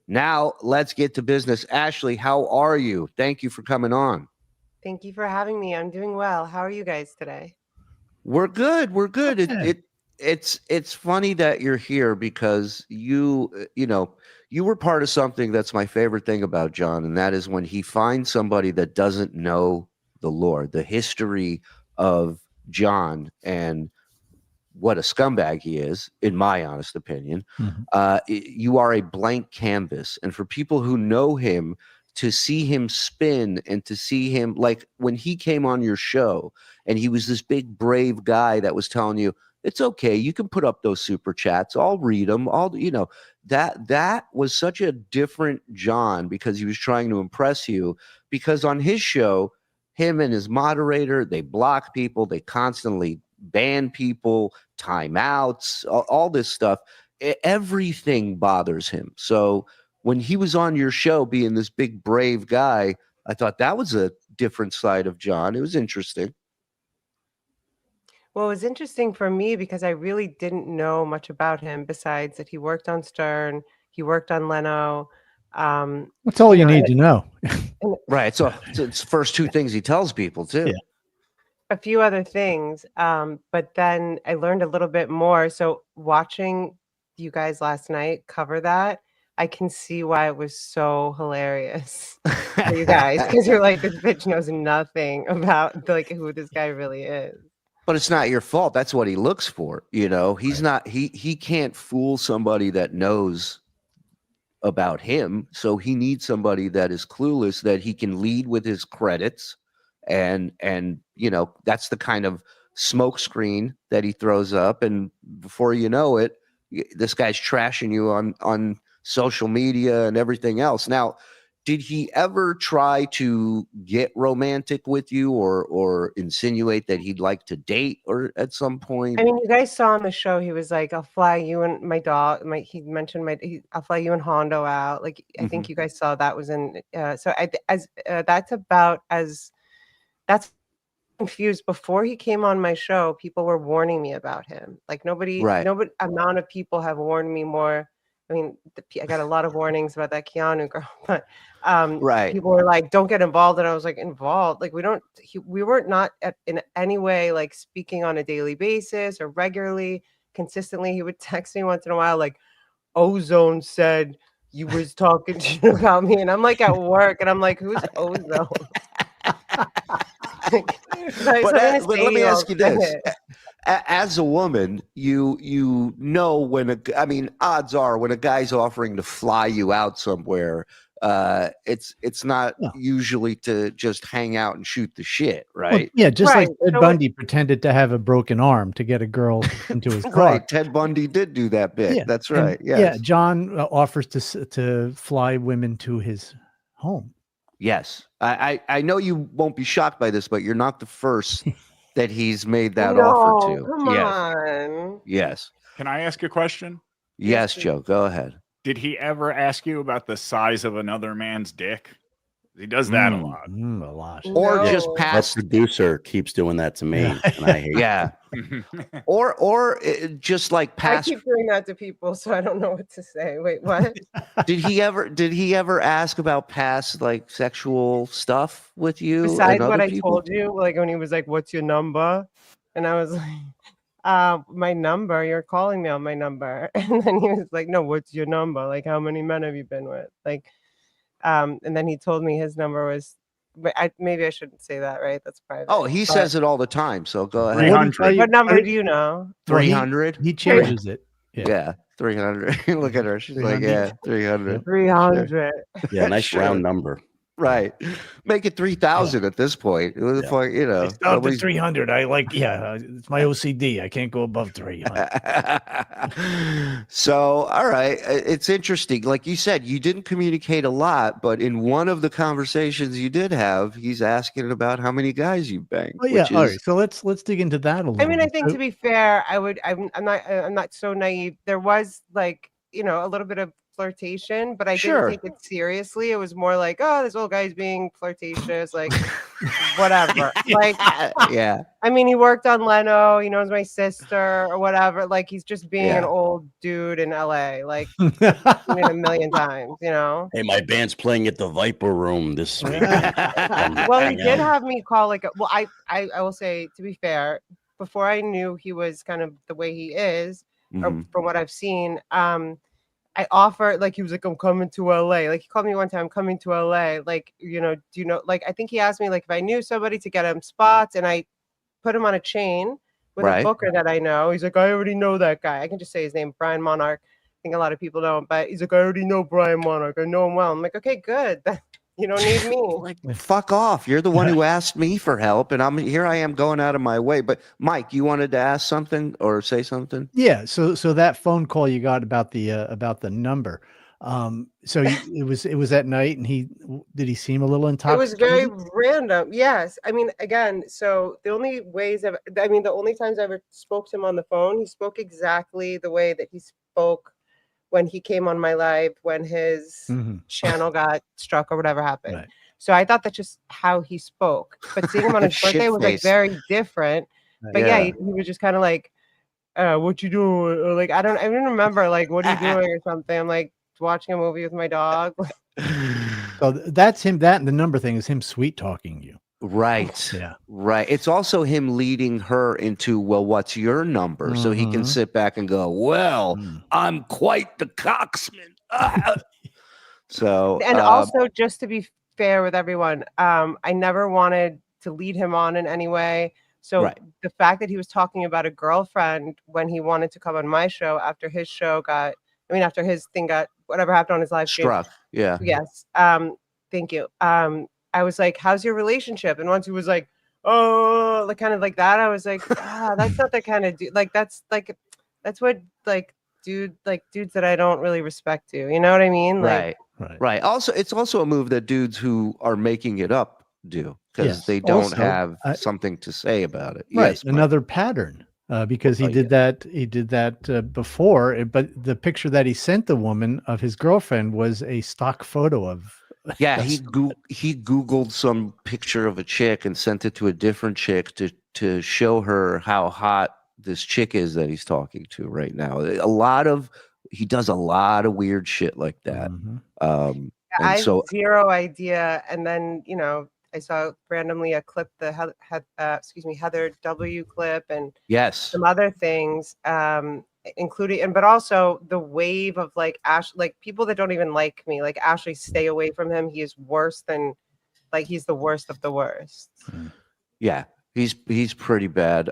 Now let's get to business. Ashley, how are you? Thank you for coming on. Thank you for having me. I'm doing well. How are you guys today? We're good. We're good. Okay. It's funny that you're here because you were part of something that's my favorite thing about John, and that is when he finds somebody that doesn't know the Lord, the history of John, and what a scumbag he is, in my honest opinion. Mhm. You are a blank canvas. And for people who know him, to see him spin and to see him, like when he came on your show and he was this big, brave guy that was telling you, it's okay, you can put up those super chats. I'll read them. That was such a different John because he was trying to impress you. Because on his show, him and his moderator, they block people, they constantly ban people, timeouts, all this stuff. Everything bothers him. So when he was on your show being this big, brave guy, I thought that was a different side of John. It was interesting. Well, it was interesting for me because I really didn't know much about him besides that he worked on Stern, he worked on Leno. That's all you know, need to know. Right. So it's the first two things he tells people, too. Yeah. a few other things. But then I learned a little bit more. So watching you guys last night cover that, I can see why it was so hilarious for you guys because you're like, this bitch knows nothing about like who this guy really is. But it's not your fault. That's what he looks for. He's not, he can't fool somebody that knows about him. So he needs somebody that is clueless, that he can lead with his credits. And that's the kind of smoke screen that he throws up. And before you know it, this guy's trashing you on social media and everything else. Now, did he ever try to get romantic with you or insinuate that he'd like to date or at some point? I mean, you guys saw on the show, he was like, I'll fly you and my dog. He mentioned I'll fly you and Hondo out. Like, I think you guys saw that was in. So that's about as that's confused. Before he came on my show, people were warning me about him. Like nobody amount of people have warned me more. I mean, I got a lot of warnings about that Keanu girl, but people were like, "Don't get involved," and I was like, "Involved? Like we don't? We weren't not in any way like speaking on a daily basis or regularly, consistently." He would text me once in a while, like, "Ozone said you was talking about me," and I'm like at work, and I'm like, "Who's Ozone?" But let me ask you this. As a woman, you know when odds are when a guy's offering to fly you out somewhere, it's not usually to just hang out and shoot the shit, right? Well, yeah, just like Ted Bundy pretended to have a broken arm to get a girl into his car. Right, Ted Bundy did do that bit. Yeah. That's right. Yes. Yeah, John offers to fly women to his home. Yes, I know you won't be shocked by this, but you're not the first that he's made that offer to. Come on. Yes. Can I ask a question? Yes, Joe, go ahead. Did he ever ask you about the size of another man's dick? He does that a lot. A lot. Or just past. The producer keeps doing that to me, and I hate it. or just like past. I keep doing that to people, so I don't know what to say. Wait, what? Did he ever ask about past like sexual stuff with you? Besides what I told you, like when he was like, "What's your number?" and I was like, "My number. You're calling me on my number." And then he was like, "No, what's your number? Like, how many men have you been with?" Like. And then he told me his number was, but maybe I shouldn't say that, right? That's private. Oh, he says it all the time. So go ahead. 300. What number do you know? 300. He changes it. Yeah, 300. Look at her. She's like, yeah, 300. 300. Yeah, nice round number. Right. Make it 3,000 at this point. It was like, I stopped at 300. I like, it's my OCD. I can't go above 300. So, all right. It's interesting. Like you said, you didn't communicate a lot, but in one of the conversations you did have, he's asking about how many guys you banged. Oh, yeah. All right. So let's dig into that a little bit. I mean, I think to be fair, I'm not so naive. There was like, a little bit of flirtation, but I didn't take it seriously. It was more like, oh, this old guy's being flirtatious. Like, whatever. Like, yeah. I mean, he worked on Leno. He knows my sister or whatever. Like, he's just being an Yeah. old dude in LA. Like, I've seen it a million times, you know? Hey, my band's playing at the Viper Room this weekend. Well, he Hang did out. have me call like, well, I will say, to be fair, before I knew he was kind of the way he is, or Mhm. from what I've seen, I offered, like, he was like, I'm coming to LA. Like, he called me one time, I'm coming to LA. Like, you know, do you know, like, I think he asked me, like, if I knew somebody to get him spots, and I put him on a chain with a Right. booker that I know. He's like, I already know that guy. I can just say his name, Brian Monarch. I think a lot of people know him, but he's like, I already know Brian Monarch. I know him well. I'm like, okay, good. You don't need me. Like, fuck off. You're the one who asked me for help, and I am going out of my way. But Mike, you wanted to ask something or say something? Yeah. So that phone call you got about the number. So it was at night, and did he seem a little It was very intoxicated? random. Yes. I mean, again, so the only times I ever spoke to him on the phone, he spoke exactly the way that he spoke when he came on my live, when his channel got struck or whatever happened. Right. So I thought that's just how he spoke. But seeing him on his birthday was like Shit-faced. very different. Right. But yeah, Yeah. he was just kind of like, what you doing? Or like, I don't remember, like, what are you doing or something. I'm like watching a movie with my dog. So that's him. That and the number thing is him sweet talking you. Right. Yeah. Right. It's also him leading her into, well, what's your number? So he can Mhm. sit back and go, well, I'm quite the coxman. So, And also, just to be fair with everyone, I never wanted to lead him on in any way. So Right. the fact that he was talking about a girlfriend when he wanted to come on my show after his show after his thing got, whatever happened on his live stream. struck. Yeah. Yes. Thank you. I was like, how's your relationship? And once he was like, oh, like kind of like that, I was like, that's not the kind of dude. Like, that's what dudes that I don't really respect do. You know what I mean? Like, Right. Also, it's also a move that dudes who are making it up do, because Yes. they don't Also, have something to say about it. Right. Yes. Mike. Another pattern. Because he did that. He did that before. But the picture that he sent the woman of his girlfriend was a stock photo of. Yeah, he Googled some picture of a chick and sent it to a different chick to show her how hot this chick is that he's talking to right now. He does a lot of weird shit like that. Mhm. And I have so, zero idea. And then, I saw randomly a clip, the Heather W clip, and yes, some other things, including, but also the wave of like like people that don't even like me, like Ashley, stay away from him. He is worse than, like, he's the worst of the worst. yeah, he's pretty bad.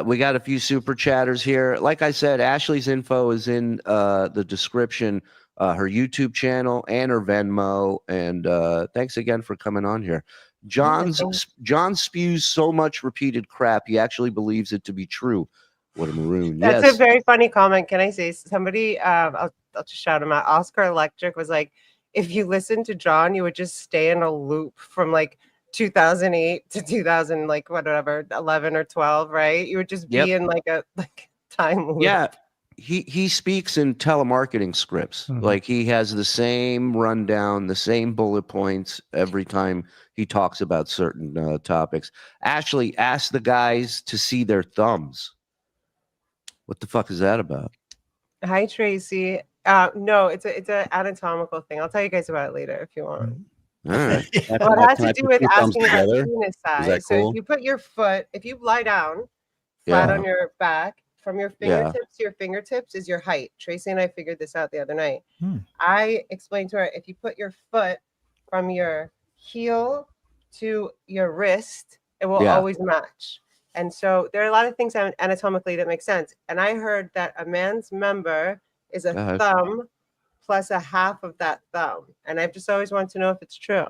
We got a few super chatters here. Like I said, Ashley's info is in the description, her YouTube channel and her Venmo. And thanks again for coming on here. John spews so much repeated crap he actually believes it to be true. What a maroon. That's Yes. a very funny comment. Can I say somebody? I'll just shout him out. Oscar Electric was like, if you listen to John, you would just stay in a loop from like 2008 to 2000, like whatever, 11 or 12, right? You would just be in like a time loop. Yeah. He speaks in telemarketing scripts. Like, he has the same rundown, the same bullet points every time he talks about certain topics. Ashley, ask the guys to see their thumbs. What the fuck is that about? Hi, Tracy. No, it's an anatomical thing. I'll tell you guys about it later if you want. All right. Well, it has Can I to do put with two thumbs asking about together? penis Is that size. So cool? if you put your foot, if you lie down flat Yeah. on your back, from your Yeah. fingertips to your fingertips is your height. Tracy and I figured this out the other night. Hmm. I explained to her, if you put your foot from your heel to your wrist, it will always match. And so there are a lot of things anatomically that make sense. And I heard that a man's member is a thumb plus a half of that thumb. And I've just always wanted to know if it's true.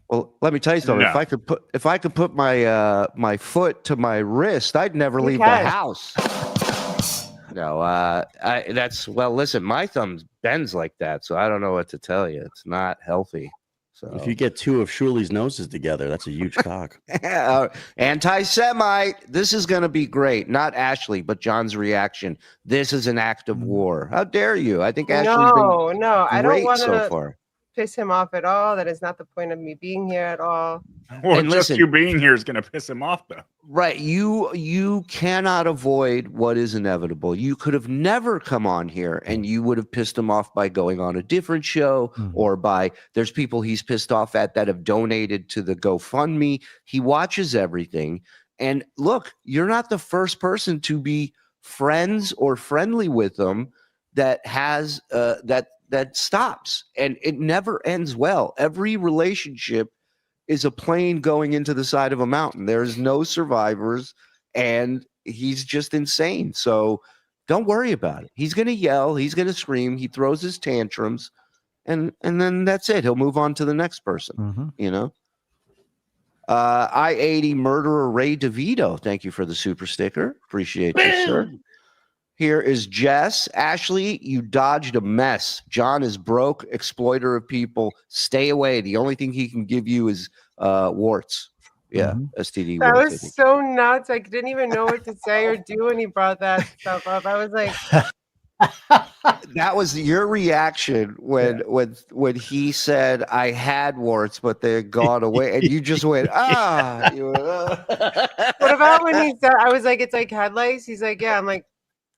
Well, let me tell you something. No. If I could put my my foot to my wrist, I'd never leave the can. house. No, listen, my thumb bends like that, so I don't know what to tell you. It's not healthy. So If you get two of Shuli's noses together, that's a huge cock. Anti-Semite. This is going to be great. Not Ashley, but John's reaction. This is an act of war. How dare you? I think Ashley's been No, I don't great want so to. far. piss him off at all. That is not the point of me being here at all. Well, And just listen- you being here is going to piss him off, though. Right. You cannot avoid what is inevitable. You could have never come on here and you would have pissed him off by going on a different show or by there's people he's pissed off at that have donated to the GoFundMe. He watches everything. And look, you're not the first person to be friends or friendly with them that has that stops, and it never ends well. Every relationship is a plane going into the side of a mountain. There's no survivors, and he's just insane. So don't worry about it. He's going to yell. He's going to scream. He throws his tantrums, and then that's it. He'll move on to the next person, you know? I-80 murderer Ray DeVito. Thank you for the super sticker. Appreciate you, sir. Here is Jess. Ashley, you dodged a mess. John is broke, exploiter of people. Stay away. The only thing he can give you is warts. Yeah, STD. That warts, I was think. so nuts. I didn't even know what to say or do when he brought that stuff up. I was like, That was your reaction when he said I had warts, but they had gone away, and you just went ah. You went, what about when he said? I was like, it's like head lice. He's like, yeah. I'm like,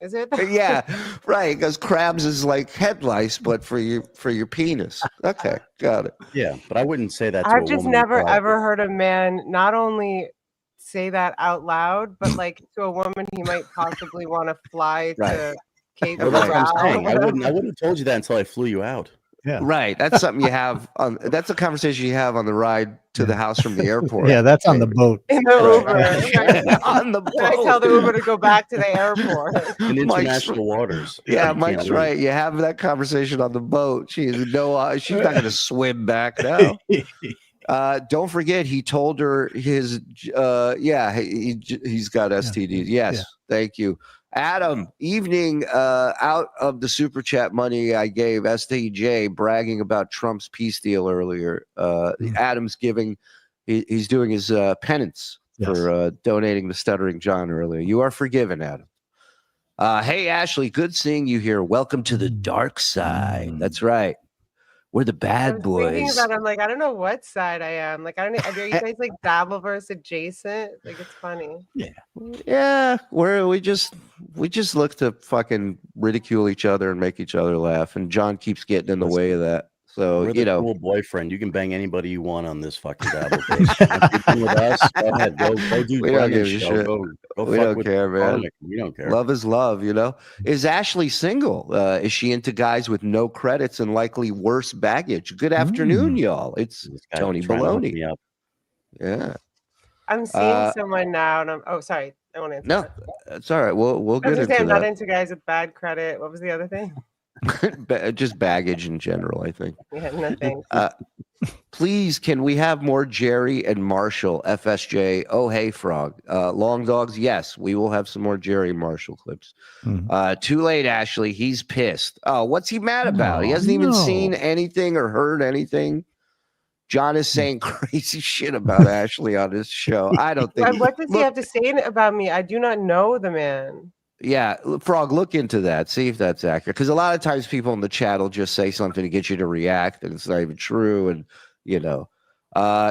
is it? Yeah, right. Because crabs is like head lice, but for your penis. Okay, got it. Yeah, but I wouldn't say that to I've a just woman never without- ever heard a man not only say that out loud, but like to a woman he might possibly want to fly to Cape Well, that's what I'm saying. I Brown. wouldn't have told you that until I flew you out. Yeah. Right. That's something you have on. That's a conversation you have on the ride to the house from the airport. Yeah, that's on the boat. In the Uber. On the I tell the boat. Uber to go back to the airport. In Mike's- international waters. Yeah, You can't Mike's leave. right. You have that conversation on the boat. She has no. She's not going to swim back now. Don't forget, he told her his. He's got STDs. Yes, Yeah. thank you, Adam. Evening. Out of the super chat money I gave STJ bragging about Trump's peace deal earlier. Adam's giving. He's doing his penance for donating the Stuttering John earlier. You are forgiven, Adam. Hey Ashley, good seeing you here. Welcome to the dark side. That's right. We're the I bad was thinking boys. about it, I'm like, I don't know what side I am. Like, I don't know. Are you guys like Dabbleverse adjacent? Like, it's funny. Yeah, we just look to fucking ridicule each other and make each other laugh, and John keeps getting in the way of that. So We're the you know, cool boyfriend. You can bang anybody you want on this fucking dabble case. If you're done with us, go ahead. Go do We don't Brennan's give a show. shit. Go We fuck don't with care, man. Karmic. We don't care. love is love. You know, is Ashley single? Is she into guys with no credits and likely worse baggage? Good afternoon, y'all. It's This guy Tony trying to hook Baloney. me up. Yeah, I'm seeing someone now, and I'm. Oh, sorry. I won't answer. no, that. that's all right. We'll I was get gonna say into I'm not that. into guys with bad credit. What was the other thing? Just baggage in general, I think. Yeah, nothing. Please, can we have more Jerry and Marshall, FSJ? Oh, hey, Frog. Long Dogs, yes, we will have some more Jerry and Marshall clips. Too late, Ashley. He's pissed. Oh, what's he mad about? He hasn't even seen anything or heard anything. John is saying crazy shit about Ashley on his show. I don't think. What does he have to say about me? I do not know the man. Yeah, Frog, look into that. See if that's accurate. Because a lot of times people in the chat will just say something to get you to react, and it's not even true. And you know,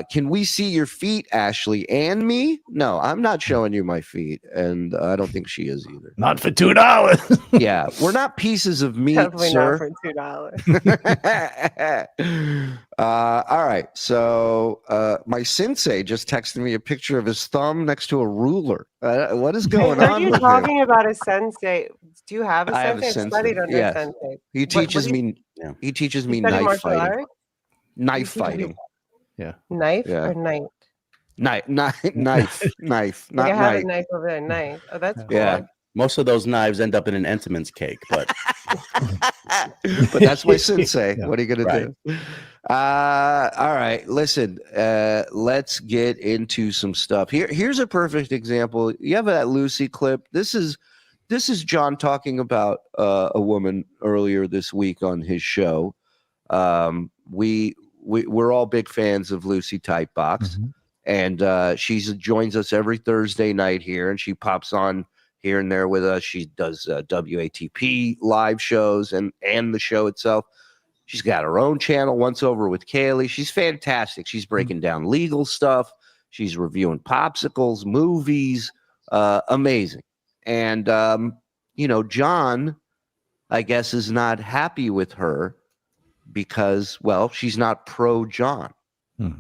can we see your feet, Ashley, and me? No, I'm not showing you my feet, and I don't think she is either. Not for $2. Yeah, we're not pieces of meat, Definitely sir. not for $2. All right. So my sensei just texted me a picture of his thumb next to a ruler. What is going I heard on you with him? talking about a sensei. Do you have a I have a sensei? I've sensei, studied under yeah. a sensei. He What teaches do you- me. Yeah. He teaches me You study knife martial fighting. arts? Knife You teach me- fighting. Knife Yeah. or knife? Knife. Knife. Not Like I have knife. a knife over there. Knife. Oh, that's cool. Yeah. Most of those knives end up in an Entenmann's cake, but But that's my sensei. Yeah. What are you gonna Right. do? All right. Listen. Let's get into some stuff. Here's a perfect example. You have that Lucy clip. This is John talking about a woman earlier this week on his show. We're all big fans of Lucy Tightbox, and she joins us every Thursday night here, and she pops on here and there with us. She does WATP live shows and the show itself. She's got her own channel, Once Over with Kaylee. She's fantastic. She's breaking down legal stuff. She's reviewing popsicles, movies. Amazing. And, John, I guess, is not happy with her because, well, she's not pro John.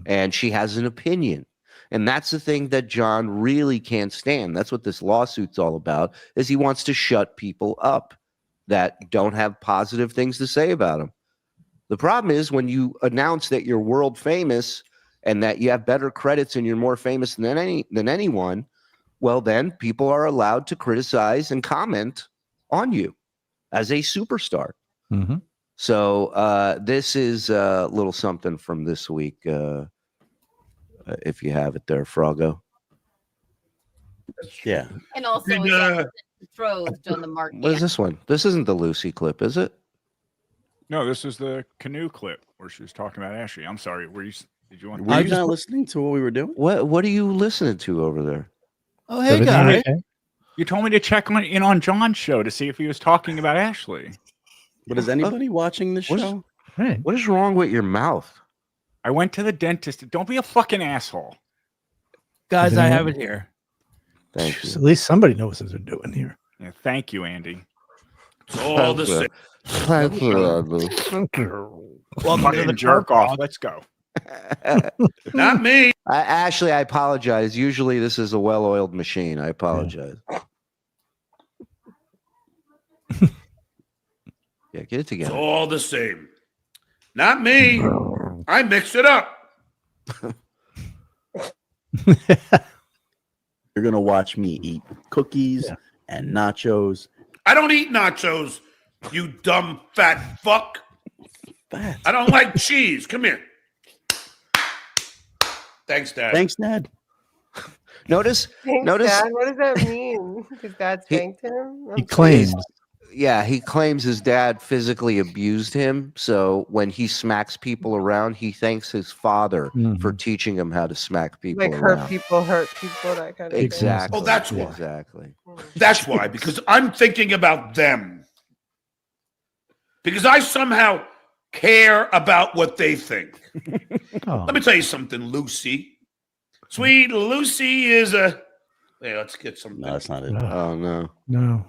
And she has an opinion. And that's the thing that John really can't stand. That's what this lawsuit's all about, is he wants to shut people up that don't have positive things to say about him. The problem is when you announce that you're world famous and that you have better credits and you're more famous than anyone, well, then people are allowed to criticize and comment on you as a superstar. So this is a little something from this week, if you have it there, Froggo. Yeah. And also, again, betrothed on the Mark. What is this one? This isn't the Lucy clip, is it? No, this is the canoe clip where she was talking about Ashley. I'm sorry. Did you want? Were you not listening to what we were doing? What are you listening to over there? Oh, hey, guys. You told me to check in on John's show to see if he was talking about Ashley. But is anybody watching this show? Right. What is wrong with your mouth? I went to the dentist. Don't be a fucking asshole. Guys, I have it here. Thank you. At least somebody knows what they're doing here. Yeah, thank you, Andy. It's all the same. Thank you. Welcome to Fucking the jerk off. Let's go. Not me. Ashley, I apologize. Usually this is a well-oiled machine. I apologize. Yeah, get it It's together. all the same. Not me. I mix it up. You're gonna watch me eat cookies and nachos. I don't eat nachos, you dumb fat fuck. Fat. I don't like cheese. Come here. Thanks, Dad. Thanks, Dad. Notice. Dad, what does that mean? His dad spanked him? He claims. Yeah, he claims his dad physically abused him. So when he smacks people around, he thanks his father for teaching him how to smack people Like around. hurt people, that kind of Exactly. Oh, that's why. Exactly. That's why, because I'm thinking about them. Because I somehow care about what they think. Oh. Let me tell you something, Lucy. Sweet Lucy is a... Hey, let's get something. No, that's not it. Oh no. No.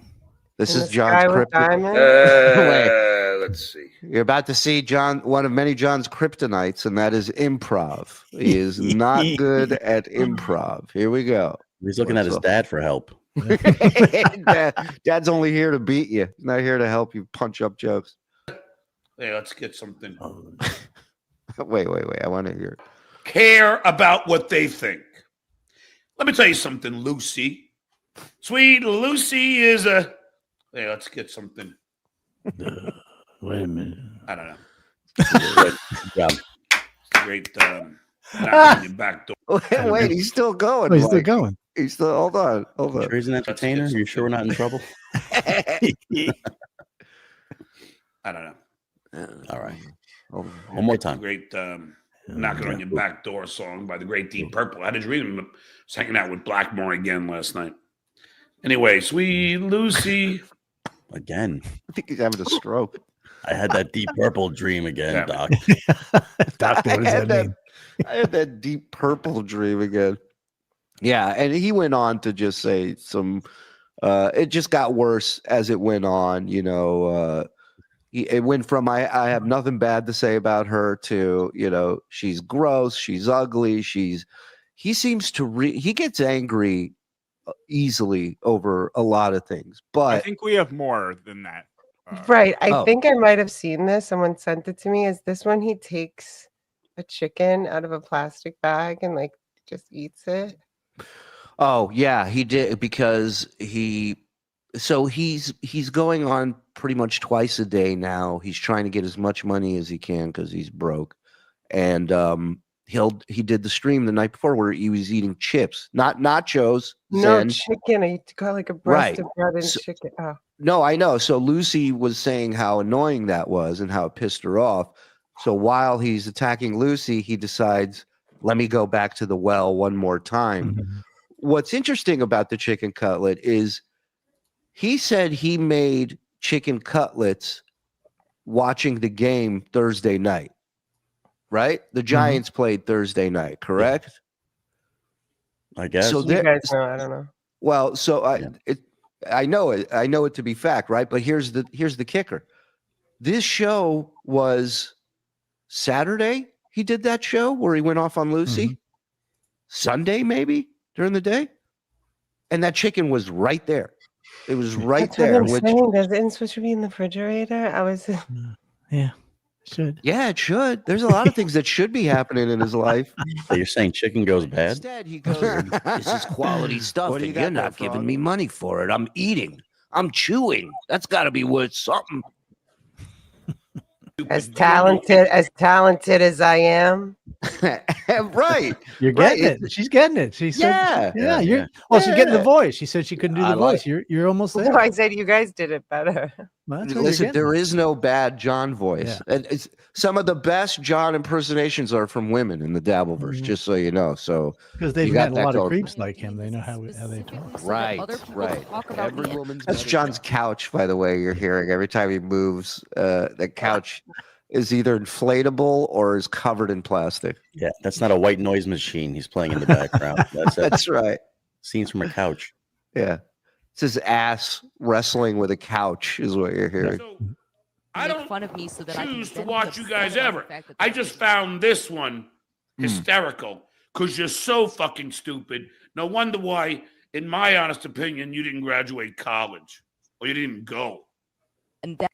This In is the John's sky with crypto. diamonds? Let's see. You're about to see one of many John's kryptonites, and that is improv. He is not good at improv. Here we go. He's looking at his dad for help. Dad's only here to beat you. He's not here to help you punch up jokes. Hey, let's get something. Wait. I want to hear it. Care about what they think. Let me tell you something, Lucy. Sweet Lucy is a... Hey, let's get something. Wait a minute. I don't know. Good job. Great knock on your back door. Wait, he's still going. Oh, he's still Mike. going. He's still. Hold on. Sure he's an entertainer? You sure we're not in trouble? I don't know. All right. Oh, One more time. Great knocking on your back door song by the great Deep Purple. How did you read him? I was hanging out with Blackmore again last night. Anyway, Sweet Lucy. Again. I think he's having a stroke. I had that Deep Purple dream again, Yeah. Doc. Doc, what does that mean? I had that Deep Purple dream again. Yeah, and he went on to just say some. It just got worse as it went on. It went from I have nothing bad to say about her to she's gross, she's ugly, he seems to he gets angry easily over a lot of things, but I think we have more than that. Right. I Oh. think I might have seen this. Someone sent it to me. Is this when he takes a chicken out of a plastic bag and just eats it? oh yeah, he did because he's going on pretty much twice a day now. He's trying to get as much money as he can because he's broke, and he did the stream the night before where he was eating chips, not nachos. No, Zen. chicken. I got a breast of bread and So- chicken. Oh. No, I know. So Lucy was saying how annoying that was and how it pissed her off. So while he's attacking Lucy, he decides, let me go back to the well one more time. What's interesting about the chicken cutlet is he said he made chicken cutlets watching the game Thursday night, right? The Giants played Thursday night, correct? I guess. So You there, guys know, I don't know. well, so I know it to be fact, right? But here's the kicker. This show was Saturday. He did that show where he went off on Lucy. Sunday, maybe during the day, and that chicken was right there. It was right That's there. what I'm saying. Does it supposed to be in the refrigerator? I was. Yeah, should. Yeah, it should. There's a lot of things that should be happening in his life. So you're saying chicken goes bad? Instead, he goes, "This is quality stuff, What do you and got you're there, not giving Frog? me money for it. I'm eating. I'm chewing. That's got to be worth something." As talented as I am. Right. You're getting it. She's getting it. She said, Yeah. You're. Well, she's getting the Yeah. voice. She said she couldn't do the I like- voice. You're almost there. No, I said you guys did it better. Well, that's what you're Listen, getting. there is no bad John voice. And it's some of the best John impersonations are from women in the Dabbleverse, just so you know. So Because they've you got met a that lot of going. creeps like him. They know how they talk. Right. Every woman's that's John's couch, by the way. You're hearing every time he moves. The couch is either inflatable or is covered in plastic. Yeah, that's not a white noise machine he's playing in the background. That's it. That's right. Scenes from a couch. Yeah. It's his ass wrestling with a couch is what you're hearing. So, I don't fun of me so that I can choose to then be watch you upset guys about ever. the fact that I they just don't- found this one hysterical because you're so fucking stupid. No wonder why, in my honest opinion, you didn't graduate college or you didn't go. And that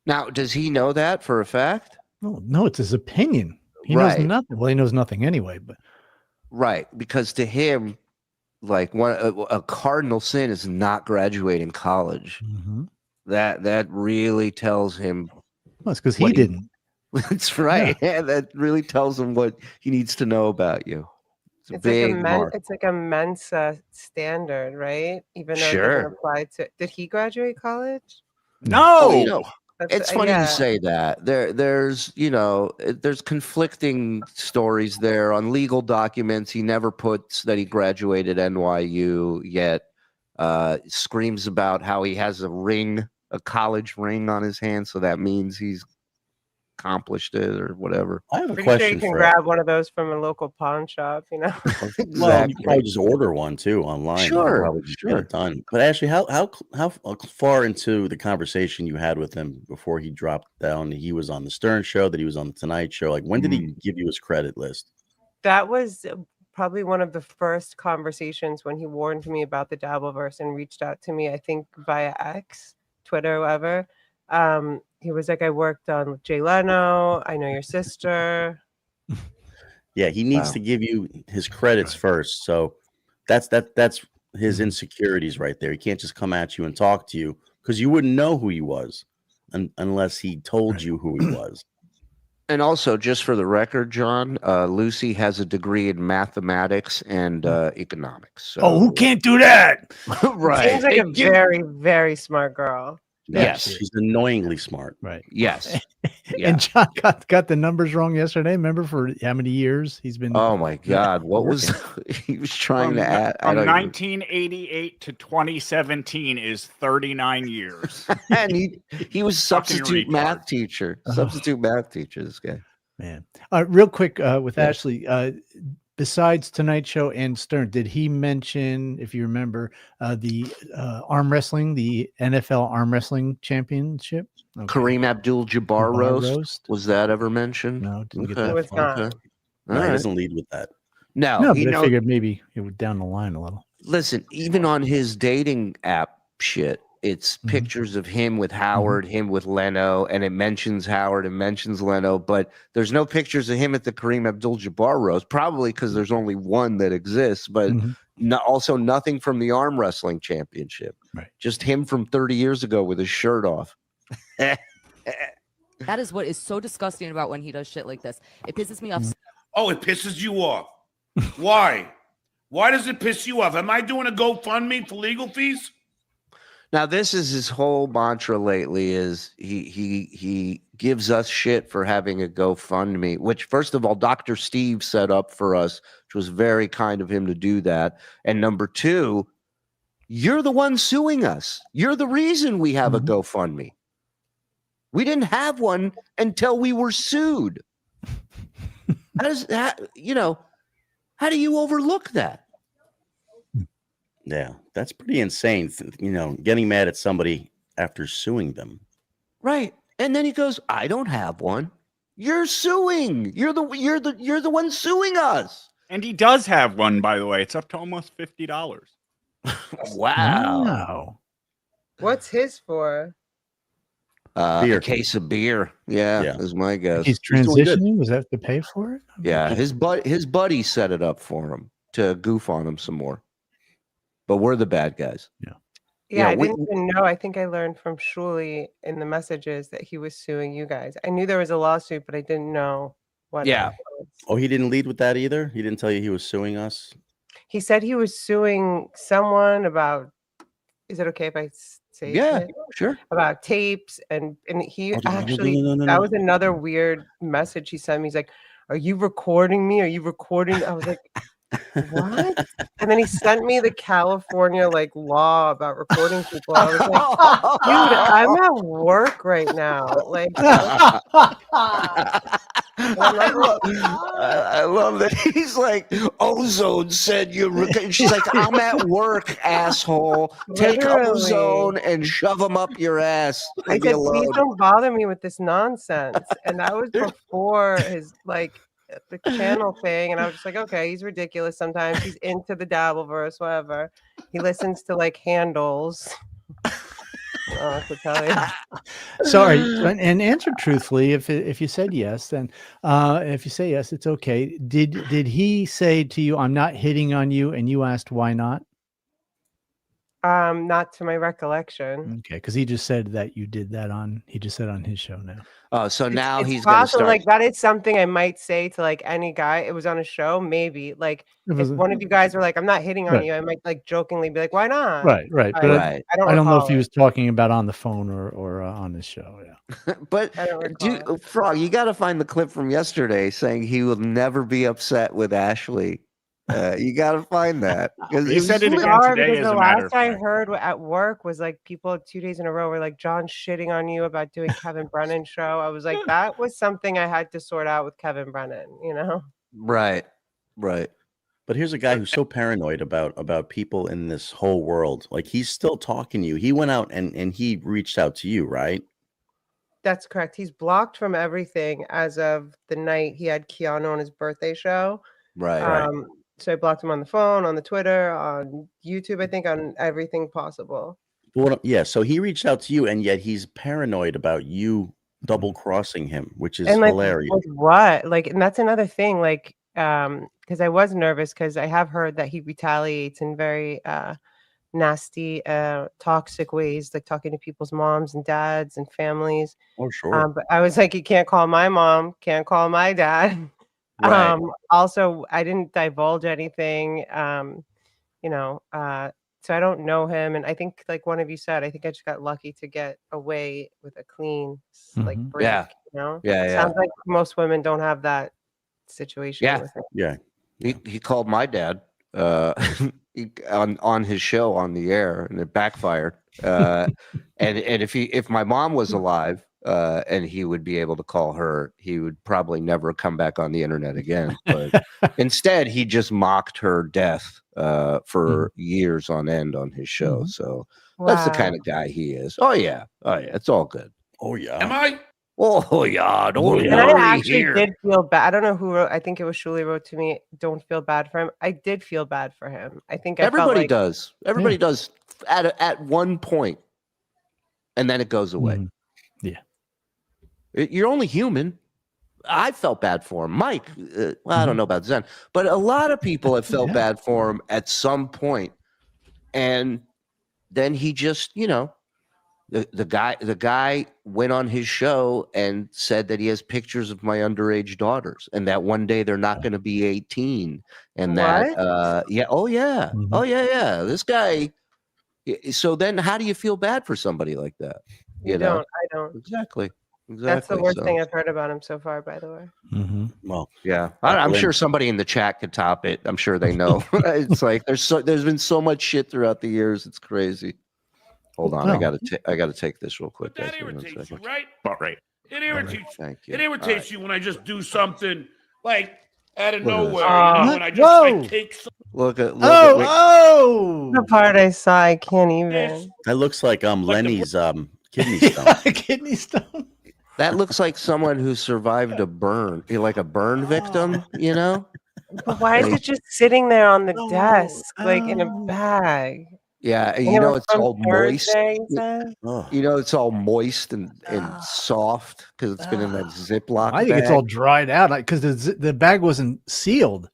Now, does he know that for a fact? No, it's his opinion. He Right. knows nothing. Well, he knows nothing anyway. But Right. Because to him, like a cardinal sin is not graduating college. That really tells him. well, it's because he What he- didn't. That's right. Yeah, that really tells him what he needs to know about you. It's a It's big like mark. it's like a Mensa standard, right? Even though it Sure. doesn't apply to. Did he graduate college? Oh, you know, That's- it's funny yeah. you say that. There's conflicting stories there on legal documents. He never puts that he graduated NYU yet. Screams about how he has a college ring on his hand, so that means he's accomplished it or whatever. I have a Pretty sure you question can for grab one of those from a local pawn shop, you know. Well, you Exactly. can probably just order one too online. You can Sure, probably just get sure. it done. But actually, how far into the conversation you had with him before he dropped down? He was on the Stern Show, that he was on the Tonight Show. Like, when did he give you his credit list? That was probably one of the first conversations when he warned me about the Dabbleverse and reached out to me, I think via X, Twitter, whatever. He was like, I worked on Jay Leno. I know your sister. Yeah, he needs Wow. to give you his credits first. So that's his insecurities right there. He can't just come at you and talk to you because you wouldn't know who he was unless he told you who he was. And also, just for the record, John, Lucy has a degree in mathematics and economics. So. Oh, who can't do that? Right. Seems like a very, very smart girl. Yes. She's annoyingly smart. Right. Yes. Yeah. And John got the numbers wrong yesterday. Remember for how many years he's been? Oh my God! What was he was trying to add? I From don't even- 1988 to 2017 is 39 years. and he was substitute retard. math teacher. Substitute math teacher. This guy. Man. Real quick with Yeah. Ashley, besides Tonight Show and Stern, did he mention, if you remember, the arm wrestling, the NFL arm wrestling championship? Okay. Kareem Abdul-Jabbar roast. Was that ever mentioned? No, didn't get Okay. that It was far. not. Okay. No, All he right. doesn't lead with that. No, No, he but I knows. figured maybe it would down the line a little. Listen, even on his dating app shit, it's pictures of him with Howard, him with Leno, and it mentions Howard and mentions Leno, but there's no pictures of him at the Kareem Abdul-Jabbar roast, probably because there's only one that exists, but also nothing from the arm wrestling championship. Right. Just him from 30 years ago with his shirt off. That is what is so disgusting about when he does shit like this. It pisses me off. Oh, it pisses you off. Why? Why does it piss you off? Am I doing a GoFundMe for legal fees? Now, this is his whole mantra lately is he gives us shit for having a GoFundMe, which, first of all, Dr. Steve set up for us, which was very kind of him to do that. And number two, you're the one suing us. You're the reason we have a GoFundMe. We didn't have one until we were sued. How does that, how do you overlook that? Yeah, that's pretty insane. Getting mad at somebody after suing them. Right. And then he goes, I don't have one. You're suing. You're the one suing us. And he does have one, by the way. It's up to almost $50. Wow. Wow. What's his for? Beer. A case of beer. Yeah, is my guess. He's doing good. transitioning. Was that to pay for it? Yeah, his buddy set it up for him to goof on him some more. But we're the bad guys. Yeah, I we- didn't even know. I think I learned from Shuli in the messages that he was suing you guys. I knew there was a lawsuit, but I didn't know what. Yeah. it was. Oh, he didn't lead with that either? He didn't tell you he was suing us? He said he was suing someone about. Is it okay if I say Yeah, it? sure. About tapes and he Oh, no, actually no. that was another weird message he sent me. He's like, "Are you recording me? Are you recording?" I was like, "What?" And then he sent me the California law about recording people. I was like, "Dude, I'm at work right now." Like, I love that he's like, Ozone said she's like, I'm at work, asshole. Take Literally. Ozone and shove him up your ass. I Leave me said, "Please alone." don't bother me with this nonsense." And that was before his the channel thing. And I was just like, okay, he's ridiculous sometimes. He's into the Dabbleverse, whatever. He listens to handles. I could tell you. Sorry, and answer truthfully. If you said yes, then if you say yes, it's okay. Did he say to you, "I'm not hitting on you," and you asked why not? Not to my recollection. Okay, because he just said that you did that he just said on his show now. Oh, so now It's he's going to possible, start. that is something I might say to any guy. It was on a show, maybe. If one of you guys were like, "I'm not hitting on Right. you," I might jokingly be like, "Why not?" Right. I, But Right. I don't I don't know if recall he it. was talking about on the phone or on his show. Yeah. But I don't recall it. Frog, you got to find the clip from yesterday saying he will never be upset with Ashley. You got to find that. 'Cause He said it was again Bizarre, today, because as the a matter last of I fact. heard at work was people 2 days in a row were like, "John shitting on you about doing Kevin Brennan's show." I was like, that was something I had to sort out with Kevin Brennan, Right. But here's a guy who's so paranoid about people in this whole world. Like, he's still talking to you. He went out and he reached out to you, right? That's correct. He's blocked from everything as of the night he had Keanu on his birthday show. Right. So I blocked him on the phone, on the Twitter, on YouTube, I think, on everything possible. Well, yeah. So he reached out to you, and yet he's paranoid about you double crossing him, which is And hilarious. with what? And that's another thing, because I was nervous because I have heard that he retaliates in very nasty, toxic ways, like talking to people's moms and dads and families. Oh, sure. But I was like, you can't call my mom, can't call my dad. Right. Also, I didn't divulge anything, so I don't know him. And I think, like one of you said, I think I just got lucky to get away with a clean, Mhm. break, Yeah. Yeah. Sounds like most women don't have that situation. Yeah. With it. Yeah. He called my dad on his show on the air, and it backfired. And if my mom was alive, and he would be able to call her, he would probably never come back on the internet again. But instead, he just mocked her death for years on end on his show. So that's the kind of guy he is. Oh yeah, it's all good. Oh, yeah. Am I? Oh yeah, don't And I worry actually here. did feel bad. I don't know who wrote. I think it was Shuli wrote to me, "Don't feel bad for him." I did feel bad for him. I think Everybody felt does. Everybody does at one point, and then it goes away. Mhm. Yeah. You're only human. I felt bad for him. Mike, I don't know about Zen, but a lot of people have felt bad for him at some point. And then he just, the guy went on his show and said that he has pictures of my underage daughters, and that one day they're not going to be 18. And that, this guy. So then how do you feel bad for somebody like that? You don't. I don't. Exactly. That's the worst thing I've heard about him so far, by the way. Mm-hmm. Well, yeah, I'm sure somebody in the chat could top it. I'm sure they know. It's like there's been so much shit throughout the years. It's crazy. Hold on, I Oh. gotta take this real quick. But that guys. Give me 1 irritates you, second. right? About right. It irritates. Thank you. It irritates you when I just do something like out of Look at this. nowhere. You know, What? when I just like Whoa. take some Look at Oh, The part I saw, I can't this. even. That looks like the- Lenny's kidney stone. kidney stone. that looks like someone who survived a burn, like a burn victim. You know? But why is Like- it just sitting there on the Oh, desk, like in a oh. bag? Yeah, And you it know was it's from all moist. Thursday, you said? Oh, You know it's all moist and soft because it's been in that Ziploc I think bag. it's all dried out because the bag wasn't sealed.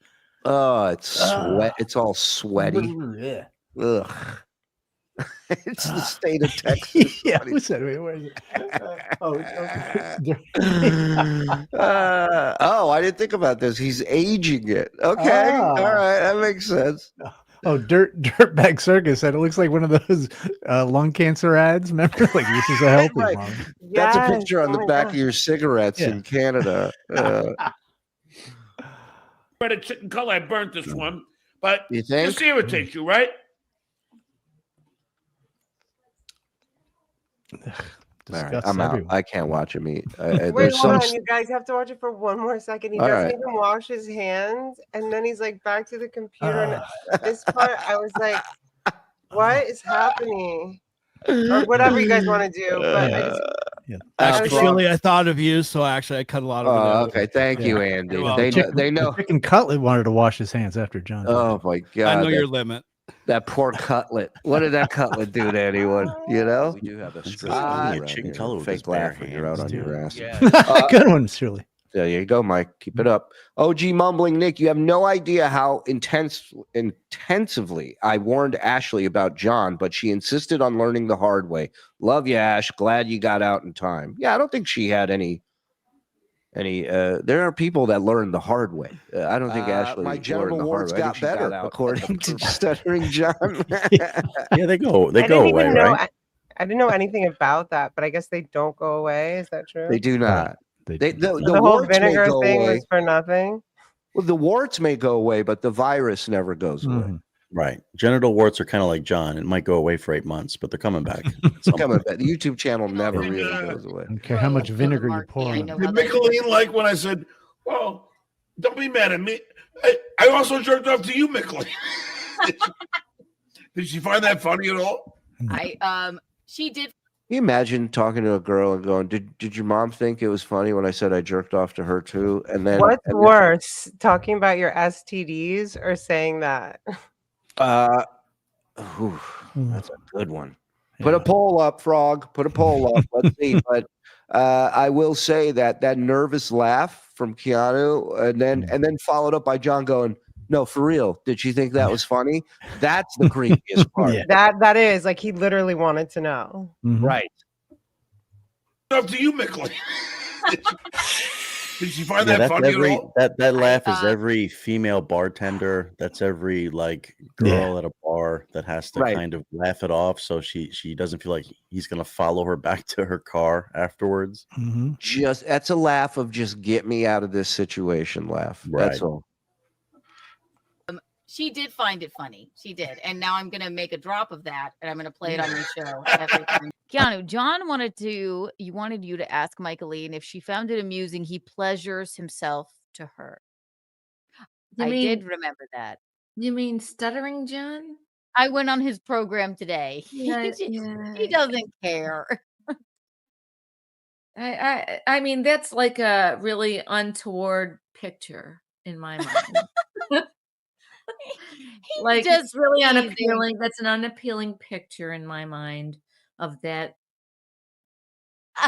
Oh, it's sweat. It's all sweaty. Yeah. Ugh. It's the state of Texas. Yeah, buddy. who said? Wait, where is it? Oh, I didn't think about this. He's aging it. Okay, Ah. all right, that makes sense. Oh, Dirtbag Circus said it looks like one of those lung cancer ads. Remember, like this is a healthy Right. lung. That's a Yes, picture on oh the my back God. of your cigarettes Yeah. in Canada. Red and chicken color. I burnt this one, but You think? this irritates you, right? All right, Disgusts I'm out. everyone. I can't watch him eat. Wait, There's hold some. on. You guys have to watch it for one more second. He All doesn't right. even wash his hands. And then he's like back to the computer. And this part, I was like, what is happening? Or whatever you guys want to do. But I just, Yeah. Actually, Okay. Shirley, I thought of you, so actually I cut a lot of it out. Okay, thank you, Yeah. Andy. You're welcome. They know. The chicken cutlet wanted to wash his hands after John. Oh my God! I know that- your limit. That poor cutlet. What did that cutlet do to anyone? You know? We do have a That's strip funny, around chicken here. cutlet with his Fake laugh bare when you're out hands, on your dude. ass. Good one, Shirley. There you go, Mike. Keep it up. OG mumbling Nick, you have no idea how intensively I warned Ashley about John, but she insisted on learning the hard way. Love you, Ash. Glad you got out in time. Yeah, I don't think she had any. There are people that learn the hard way. I don't think Ashley. My genital learned the hard warts way. I think got she better, out according to stuttering John. Yeah, they go I away, didn't even know. right? I didn't know anything about that, but I guess they don't go away. Is that true? They do not. The So the whole warts may vinegar go thing away. was for nothing. Well, the warts may go away, but the virus never goes away. Mhm. Right. Genital warts are kind of like John. It might go away for 8 months, but they're coming back. Coming back. The YouTube channel never really goes away. I don't care how much vinegar you pour I on know it. Did how that Michelin like when I said, "Well, don't be mad at me. I also jerked off to you, Michelin." Did she find that funny at all? she did. Can you imagine talking to a girl and going, "Did your mom think it was funny when I said I jerked off to her too?" And then What's worse, talking about your STDs or saying that? That's a good one. Put a poll up, Frog. Put a poll up. Let's see. But I will say that nervous laugh from Keanu, and then followed up by John going, "No, for real. Did she think that was funny?" That's the creepiest part. Yeah. That is like he literally wanted to know. Mhm. Right. Up to you, Michelin. Did she find Yeah, that that's funny every at all? that laugh is every female bartender. That's every like girl at a bar that has to kind of laugh it off, so she doesn't feel like he's gonna follow her back to her car afterwards. Mhm. Just that's a laugh of just get me out of this situation laugh. That's Right. all. She did find it funny. She did. And now I'm going to make a drop of that and I'm going to play it on your show every time. Keanu, John wanted you to ask Michaeline if she found it amusing. He pleasures himself to her. I did remember that. You mean Stuttering John? I went on his program today. Yeah, He doesn't care. I mean, that's like a really untoward picture in my mind. Like just it's really teasing. unappealing. That's an unappealing picture in my mind of that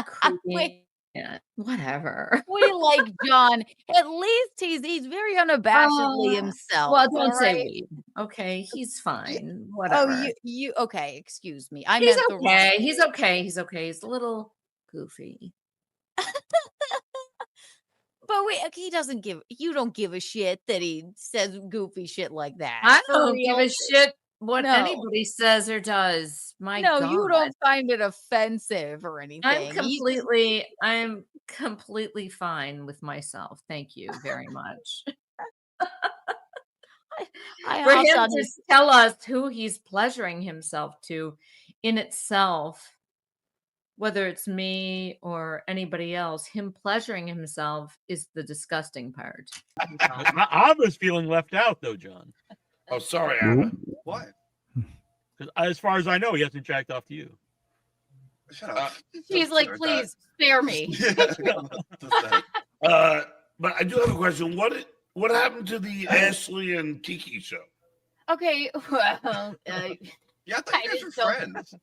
creepy. Yeah, whatever. We like John. At least he's very unabashedly himself. Well, don't all say right? we. Okay, he's fine. Oh, Whatever. you okay? Excuse me. I He's meant the wrong. okay. He's okay. He's okay. He's a little goofy. But he doesn't give. You don't give a shit that he says goofy shit like that. I For don't give real? a shit what No. anybody says or does. My No, God. you don't find it offensive or anything. I'm completely fine with myself. Thank you very much. I For hopped him on to his- tell us who he's pleasuring himself to in itself, whether it's me or anybody else, him pleasuring himself is the disgusting part. Abba's feeling left out, though, John. Oh, sorry, Abba. What? 'Cause as far as I know, he hasn't jacked off to you. Shut up. She's like, please spare me. But I do have a question. What happened to the Ashley and Kiki show? Okay, well, Yeah, I thought you guys were friends.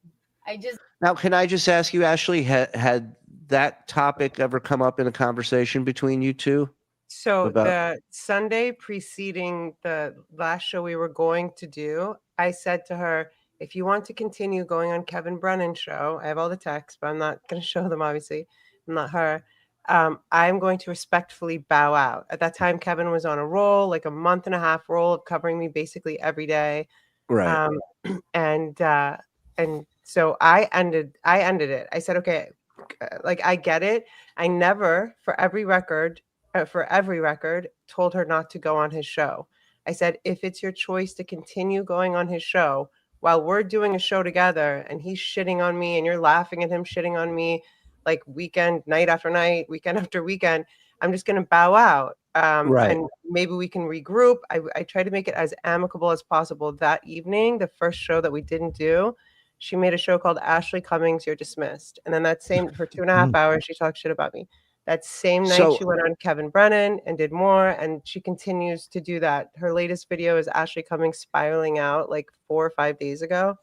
I just Now, can I just ask you, Ashley, had that topic ever come up in a conversation between you two? So About- the Sunday preceding the last show we were going to do, I said to her, if you want to continue going on Kevin Brennan's show, I have all the texts, but I'm not going to show them, obviously. I'm not her. I'm going to respectfully bow out. At that time, Kevin was on a roll, like a month and a half roll of covering me basically every day. Right. And so I ended it. I said, okay, like I get it. I never, for every record, told her not to go on his show. I said, if it's your choice to continue going on his show while we're doing a show together and he's shitting on me and you're laughing at him shitting on me, like night after night, weekend after weekend, I'm just going to bow out. Right. And maybe we can regroup. I tried to make it as amicable as possible. That evening, the first show that we didn't do, she made a show called Ashley Cummings, You're Dismissed. And then that same, for 2.5 hours, she talked shit about me. That same night, So- she went on Kevin Brennan and did more, and she continues to do that. Her latest video is Ashley Cummings spiraling out like 4 or 5 days ago.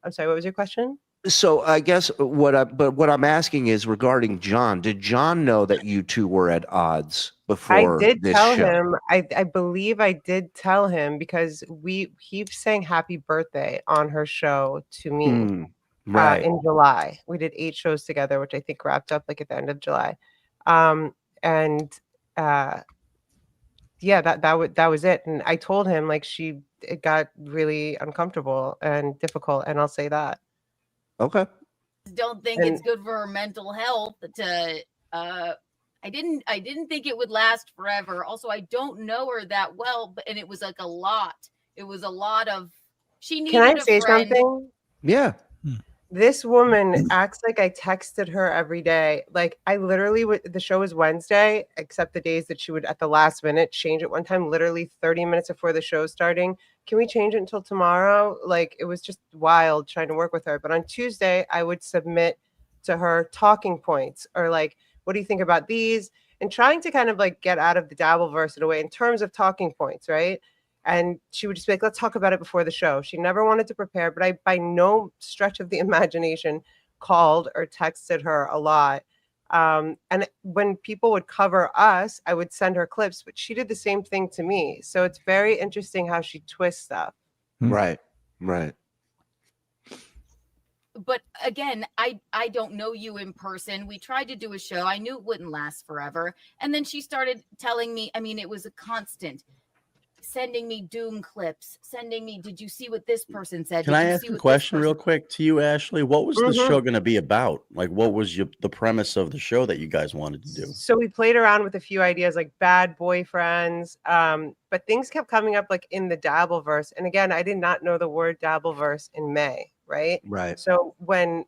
I'm sorry, what was your question? So I guess what I'm asking is regarding John. Did John know that you two were at odds before I did this tell show? him. I believe I did tell him because he sang happy birthday on her show to me Right. in July. We did 8 shows together, which I think wrapped up like at the end of July. Yeah, that was it. And I told him like it got really uncomfortable and difficult, and I'll say that. Okay. don't think it's good for her mental health to I didn't think it would last forever. Also, I don't know her that well, and it was like a lot. It was a lot of she needed Can I a say friend. something? Yeah. This woman acts like I texted her every day. Like I literally the show was Wednesday, except the days that she would at the last minute change it one time, literally 30 minutes before the show starting. Can we change it until tomorrow? Like it was just wild trying to work with her. But on Tuesday, I would submit to her talking points or like, what do you think about these? And trying to kind of like get out of the Dabbleverse in a way in terms of talking points, right? And she would just be like, let's talk about it before the show. She never wanted to prepare, but I, by no stretch of the imagination, called or texted her a lot. And when people would cover us, I would send her clips, but she did the same thing to me. So it's very interesting how she twists stuff. Right. Right. But again, I don't know you in person. We tried to do a show. I knew it wouldn't last forever. And then she started telling me, I mean, it was a constant. Sending me doom clips, sending me, did you see what this person said? Can I ask a question real quick to you, Ashley? What was the show going to be about? Like, what was the premise of the show that you guys wanted to do? So we played around with a few ideas like bad boyfriends, but things kept coming up like in the Dabbleverse. And again, I did not know the word Dabbleverse in May, right? Right. So and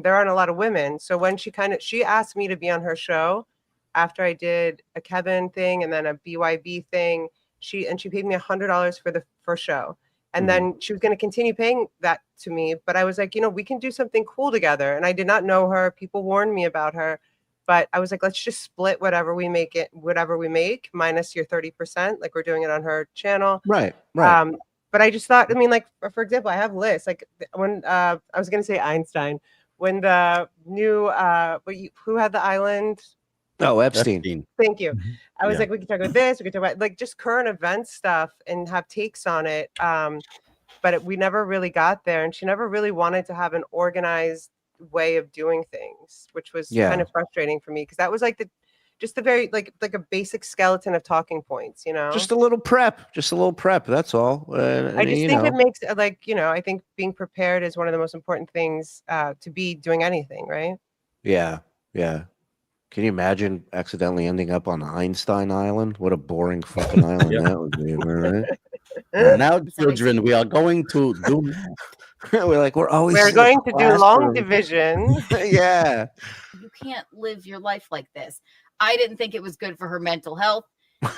there aren't a lot of women. So when she asked me to be on her show after I did a Kevin thing and then a BYB thing. She paid me $100 for the first show. And then she was going to continue paying that to me. But I was like, we can do something cool together. And I did not know her. People warned me about her. But I was like, let's just split whatever we make minus your 30%, like we're doing it on her channel. Right. Right. But I just thought, I mean, like, for example, I have lists. Like when I was going to say Einstein, when the new, who had the island? Oh, Epstein. Thank you. I was like, we could talk about this. We could talk about like just current event stuff and have takes on it. But we never really got there. And she never really wanted to have an organized way of doing things, which was kind of frustrating for me because that was like the very like a basic skeleton of talking points, Just a little prep. That's all. I just think it makes I think being prepared is one of the most important things to be doing anything, right? Yeah. Yeah. Can you imagine accidentally ending up on Einstein Island? What a boring fucking island that would be, right? Now, children, we are going to do we're always We're in the going to do long classroom. division. Yeah. You can't live your life like this. I didn't think it was good for her mental health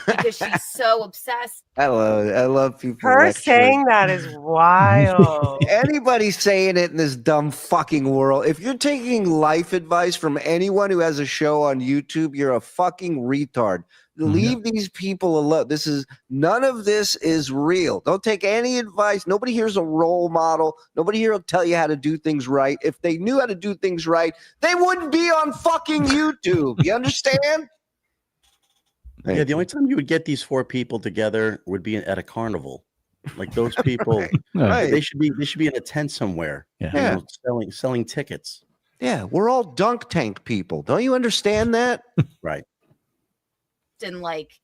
because she's so obsessed. I love it. I love people. Her lecturing. saying that is wild. Anybody saying it in this dumb fucking world. If you're taking life advice from anyone who has a show on YouTube, you're a fucking retard. Leave these people alone. None of this is real. Don't take any advice. Nobody here's a role model. Nobody here will tell you how to do things right. If they knew how to do things right, they wouldn't be on fucking YouTube. You understand? Yeah, the only time you would get these 4 people together would be at a carnival. Like those people, Right. they should be in a tent somewhere. Yeah. You know, selling tickets. Yeah, we're all dunk tank people. Don't you understand that? Right. And like,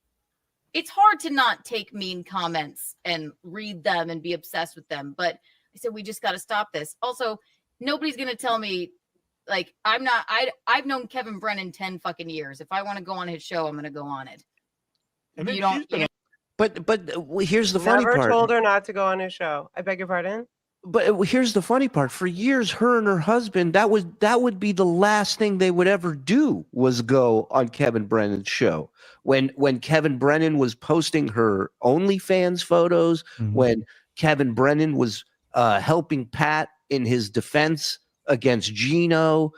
it's hard to not take mean comments and read them and be obsessed with them. But I said, we just got to stop this. Also, nobody's going to tell me, like, I've known Kevin Brennan 10 fucking years. If I want to go on his show, I'm going to go on it. And then You don't, she's been But here's the funny Never part. told her not to go on his show. I beg your pardon? But here's the funny part. For years, her and her husband, that would be the last thing they would ever do was go on Kevin Brennan's show. When Kevin Brennan was posting her OnlyFans photos, when Kevin Brennan was helping Pat in his defense against Gino,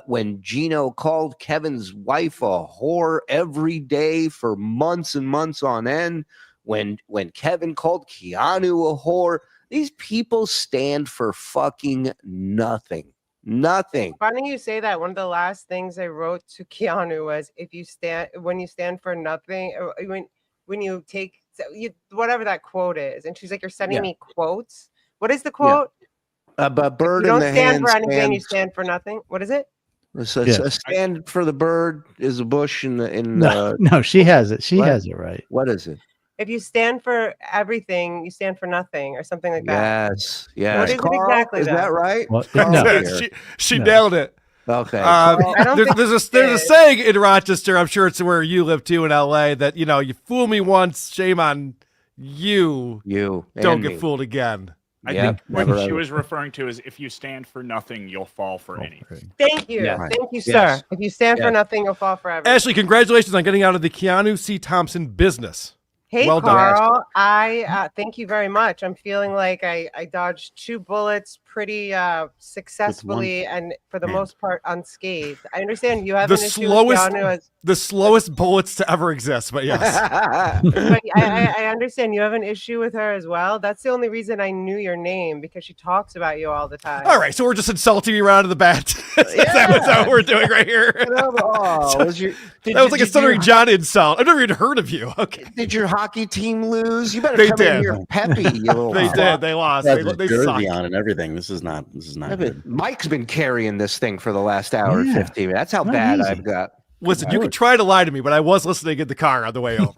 when Gino called Kevin's wife a whore every day for months and months on end, when Kevin called Keanu a whore. These people stand for fucking nothing. Nothing. Funny you say that. One of the last things I wrote to Keanu was, when you stand for nothing, or when you take whatever that quote is, and she's like, you're sending me quotes. What is the quote? But bird You in don't the stand hand for anything. You stands- stand for nothing. What is it? So a stand for the bird is a bush in the No, she has it. She what? has it right. What is it? If you stand for everything, you stand for nothing, or something like that. Yes. Yes. What is it Carl, exactly? is that right? Well, Carl no. here. She No. nailed it. Okay. I don't think There's a saying in Rochester. I'm sure it's where you live too in LA. That you fool me once, shame on you. You Don't and get me. fooled again. I Yep, think what never she ever. was referring to is if you stand for nothing, you'll fall for anything. Thank you. Yeah. Thank you, sir. Yes. If you stand for Yes. nothing, you'll fall forever. Ashley, congratulations on getting out of the Keanu C. Thompson business. Hey, Well done. Carl. I thank you very much. I'm feeling like I dodged 2 bullets pretty successfully and for the most part unscathed. I understand you have The an issue slowest, with Keanu as the slowest bullets to ever exist. But yes, but I understand you have an issue with her as well. That's the only reason I knew your name, because she talks about you all the time. all right. So we're just insulting you around to the bat. Is that what we're doing right here? Oh, That was like a stuttering John insult. I've never even heard of you. Okay, Did your hockey team lose? You better They come did. in here peppy. You little they fuck. did. They lost. Has They his suck. jersey on and everything. This is not Yeah, but good. Mike's been carrying this thing for the last hour and Yeah. 15 minutes. That's how Not bad easy. I've got. Listen, you can try to lie to me, but I was listening in the car on the way home.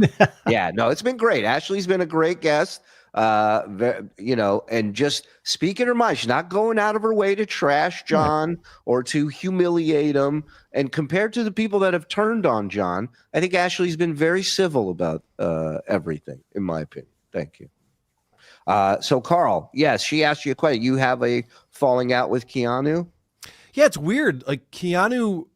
Yeah, no, it's been great. Ashley's been a great guest. And just speaking her mind, she's not going out of her way to trash John or to humiliate him. And compared to the people that have turned on John, I think Ashley's been very civil about everything, in my opinion. Thank you. So Carl, yes, she asked you a question. You have a falling out with Keanu? Yeah, it's weird. Like Keanu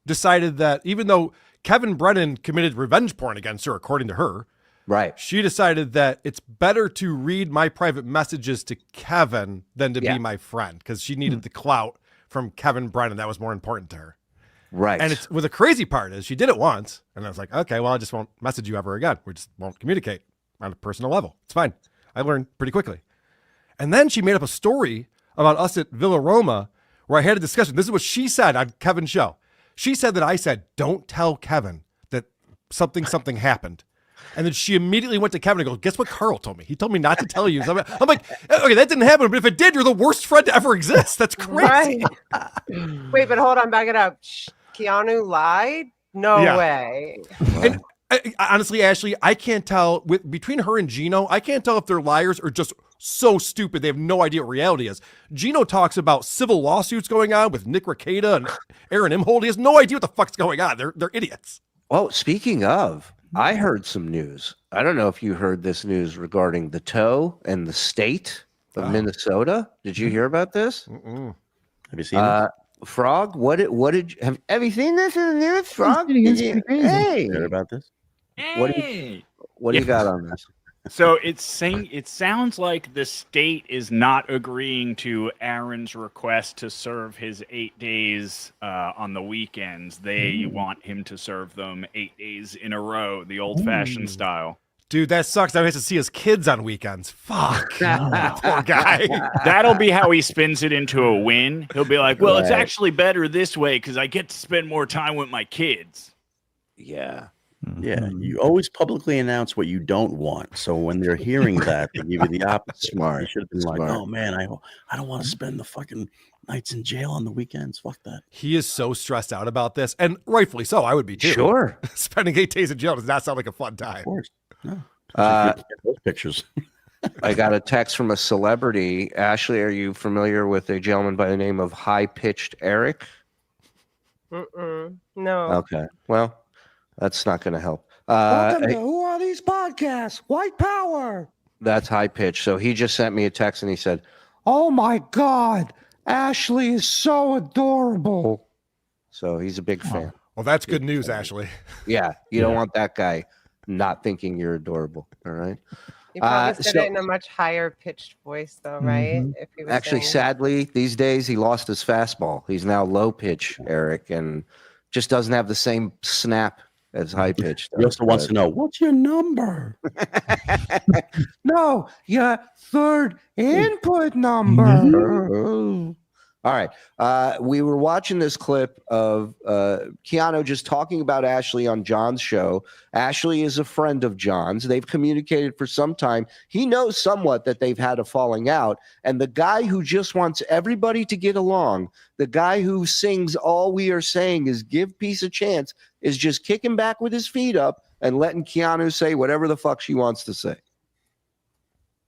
decided that even though Kevin Brennan committed revenge porn against her, according to her, Right. she decided that it's better to read my private messages to Kevin than to be my friend, because she needed the clout from Kevin Brennan. That was more important to her. Right. And it's the crazy part is she did it once, and I was like, okay, well, I just won't message you ever again. We just won't communicate on a personal level. It's fine. I learned pretty quickly. And then she made up a story about us at Villa Roma where I had a discussion. This is what she said on Kevin's show. She said that I said, don't tell Kevin that something happened. And then she immediately went to Kevin and goes, guess what Carl told me? He told me not to tell you. So I'm like, okay, that didn't happen. But if it did, you're the worst friend to ever exist. That's crazy. Right. Wait, but hold on, back it up. Keanu lied? No way. And honestly, Ashley, I can't tell between her and Gino. I can't tell if they're liars or just so stupid they have no idea what reality is. Gino talks about civil lawsuits going on with Nick Rekieta and Aaron Imhold. He has no idea what the fuck's going on. They're idiots. Oh, speaking of, I heard some news. I don't know if you heard this news regarding the toe and the state. of Oh. Minnesota. Did you hear about this? Mm-mm. Have you seen it? Frog, what did have you seen this in the news, Frog? It's pretty crazy. Hey, Heard about this? what do you got on this? So it sounds like the state is not agreeing to Aaron's request to serve his 8 days on the weekends. They want him to serve them 8 days in a row, the old-fashioned style. Dude, that sucks. Now he has to see his kids on weekends. Fuck. Poor guy. That'll be how he spins it into a win. He'll be like, well, it's Right. actually better this way because I get to spend more time with my kids. Yeah. Yeah, you always publicly announce what you don't want. So when they're hearing that, they give you the opposite. Smart. You should have been like, Smart. "Oh man, I don't want to spend the fucking nights in jail on the weekends. Fuck that." He is so stressed out about this, and rightfully so. I would be too. Sure. Spending 8 days in jail does not sound like a fun time. Of course. No. Uh, Get those pictures. I got a text from a celebrity. Ashley, are you familiar with a gentleman by the name of High Pitched Eric? No. Okay. Well, that's not going to help. Who are these podcasts? White power. That's High Pitched. So he just sent me a text and he said, Oh my God. Ashley is so adorable. so he's a big fan. Well, that's good news, Ashley. Yeah. You don't want that guy not thinking you're adorable. All right. You probably said so- it in a much higher pitched voice, though, right? If he was Actually, saying- sadly, these days he lost his fastball. He's now low pitch, Eric, and just doesn't have the same snap as high pitch. He also wants to know, what's your number? No, your third input number. All right. We were watching this clip of Keanu just talking about Ashley on John's show. Ashley is a friend of John's. They've communicated for some time. He knows somewhat that they've had a falling out. And the guy who just wants everybody to get along, the guy who sings All We Are Saying is Give Peace a Chance, is just kicking back with his feet up and letting Keanu say whatever the fuck she wants to say.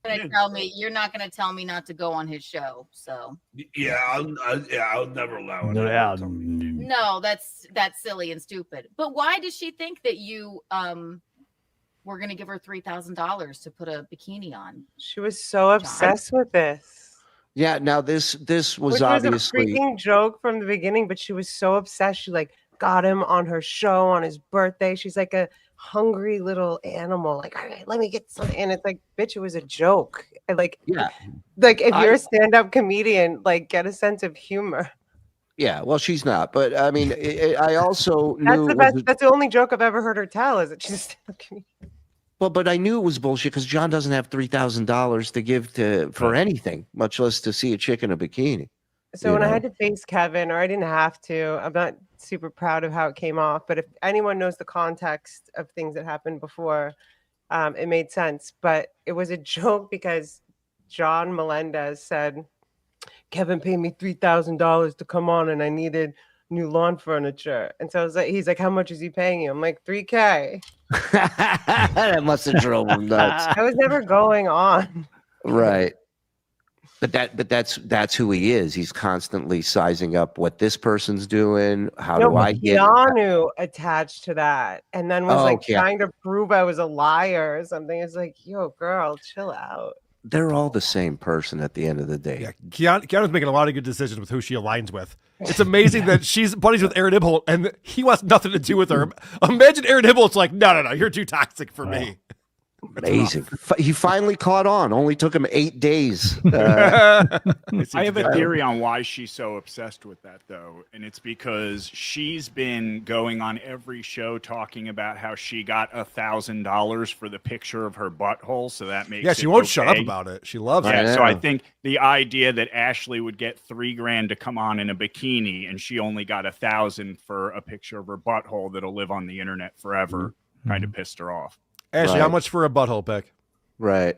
You're not gonna tell me not to go on his show. So Yeah, I'll never allow it. no, that's silly and stupid. But why does she think that you were gonna give her $3,000 to put a bikini on? She was so obsessed with this. Yeah, now this was Which obviously was a freaking joke from the beginning, but she was so obsessed. She like got him on her show on his birthday. She's like a hungry little animal. Like, all right, let me get some. And it's like, bitch, it was a joke. And like, yeah. Like if you're a stand-up comedian, like get a sense of humor. Yeah, well, she's not, but I mean, I also That's knew the it best. was That's the only joke I've ever heard her tell. Is that she's a stand-up comedian. well, but I knew it was bullshit because John doesn't have $3,000 to give to for anything, much less to see a chick in a bikini. So when I had to face Kevin, or I didn't have to, I'm not super proud of how it came off. But if anyone knows the context of things that happened before, it made sense. But it was a joke because John Melendez said, Kevin paid me $3,000 to come on and I needed new lawn furniture. And so I was like, he's like, how much is he paying you? I'm like, $3,000. That must have drove him nuts. I was never going on. Right. But that's who he is. He's constantly sizing up what this person's doing. How do I get Keanu attached to that, and then was Oh, like okay. trying to prove I was a liar or something. It's like, yo, girl, chill out. They're all the same person at the end of the day. Yeah, Keanu's making a lot of good decisions with who she aligns with. It's amazing that she's buddies with Aaron Ibholt and he wants nothing to do with her. Imagine Aaron Ibholt's like, no, you're too toxic for me. Amazing. He finally caught on. Only took him 8 days. I have a theory on why she's so obsessed with that, though. And it's because she's been going on every show talking about how she got $1,000 for the picture of her butthole. So that makes Yeah, she it won't shut up okay. about it. She loves it. Yeah, so I think the idea that Ashley would get $3,000 to come on in a bikini and she only got $1,000 for a picture of her butthole that'll live on the internet forever kind of pissed her off. Ashley, how much for a butthole pic? Right.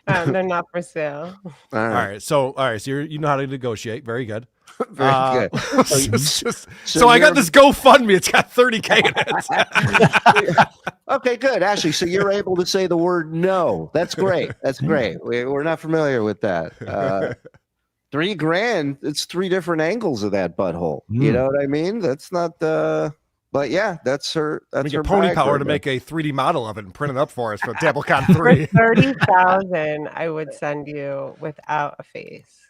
They're not for sale. All right. So you know how to negotiate. Very good. Very good. So I got this GoFundMe. It's got 30K in it. Okay, good. Ashley, so you're able to say the word no. That's great. That's great. We're not familiar with that. $3,000. It's 3 different angles of that butthole. You know what I mean? That's not But yeah, that's her. We That's her get Pony bag Power right to there. make a 3D model of it and print it up for us for DabbleCon For 3. 30,000, I would send you without a face.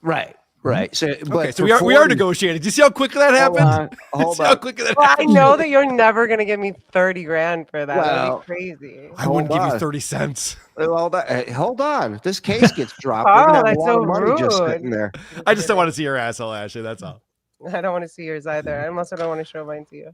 Right. Right. So, but Okay, so for we are 40 negotiating. Do you see how quickly that Hold happened? on, hold See how on. quickly that Well, I happened? know that you're never gonna give me 30 grand for that. That'd Well, be crazy. I wouldn't hold give you on. 30 cents. Hold on. If this case gets dropped, we're gonna Carl, have a that's lot so of money just rude. sitting there. I just don't want to see your asshole, Ashley. That's all. I don't want to see yours either. I also don't want to show mine to you.